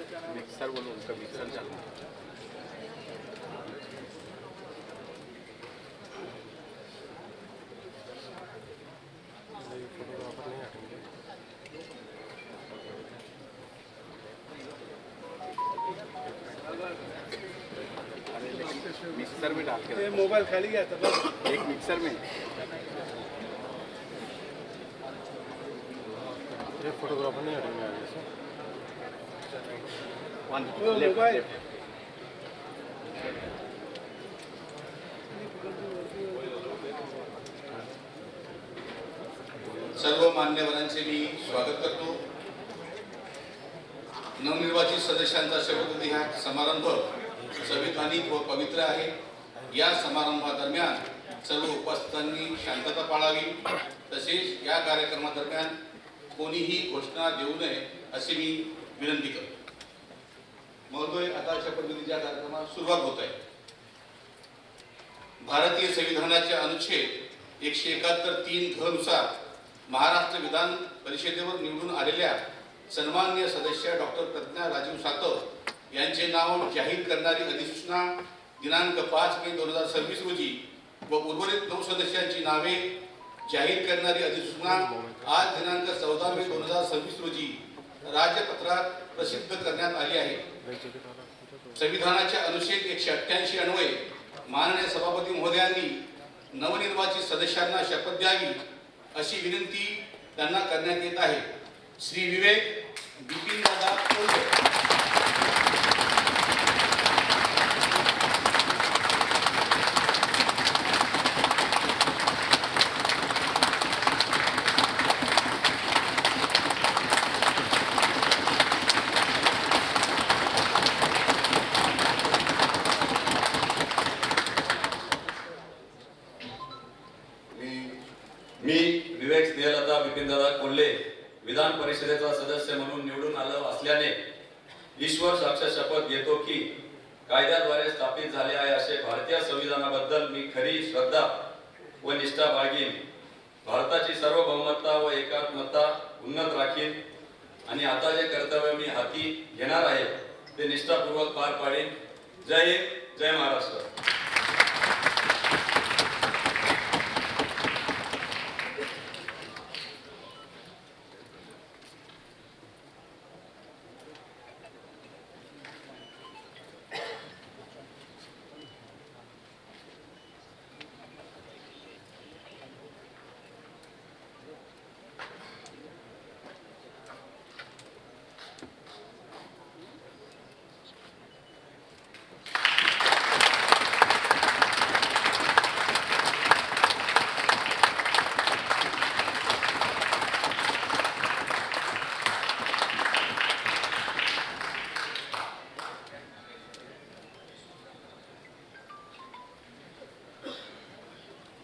Mixer बोलो, उनका mixer चालू है। फोटोग्राफर नहीं हटेंगे। अरे लेकिन मिक्सर में डाल के मोबाइल खाली गया था एक मिक्सर में। ये फोटोग्राफर नहीं हटेंगे आगे से। मोबाइल सर्व मान्यवरांचे मी स्वागत करतो। नवनिर्वाचित सदस्यांचा शपथविधी हा समारंभ संविधानिक व पवित्र आहे। या समारंभादरम्यान सर्व उपस्थितांनी शांतता पाळावी, तसेच या कार्यक्रमादरम्यान कोणीही घोषणा देऊ नये अशी मी विनंती करतो। महोदय, आता शपथविधीच्या कार्यक्रमाला सुरुवात होत आहे। भारतीय संविधानाच्या अनुच्छेद 171(3) ध नुसार महाराष्ट्र विधान परिषदेवर निवडून आलेल्या सन्माननीय सदस्य डॉक्टर प्रज्ञा राजीव सातव यांचे नाव जाहीर करणारी अधिसूचना दिनांक 5 मे 2026 रोजी व उर्वरित 9 सदस्यांची नावे जाहीर करणारी अधिसूचना आज दिनांक 14 मे 2026 रोजी राजपत्रात प्रसिद्ध करण्यात आली आहे। संविधानाच्या अनुच्छेद 188 अन्वये माननीय सभापती महोदयांनी नवनिर्वाचित सदस्यांना शपथ द्यावी अशी विनंती त्यांना करण्यात येत आहे। श्री विवेक बिपिन दादा कोल्हे। मी विवेक स्नेहलता बिपिनदादा कोल्हे विधान परिषदेचा सदस्य म्हणून निवडून आलो असल्याने ईश्वर साक्षात शपथ घेतो की कायद्याद्वारे स्थापित झाले आहे असे भारतीय संविधानाबद्दल मी खरी श्रद्धा व निष्ठा बाळगीन, भारताची सार्वभौमता व एकात्मता उन्नत राखीन आणि आता जे कर्तव्य मी हाती घेणार आहे ते निष्ठापूर्वक पार पाडीन। जय हिंद, जय महाराष्ट्र।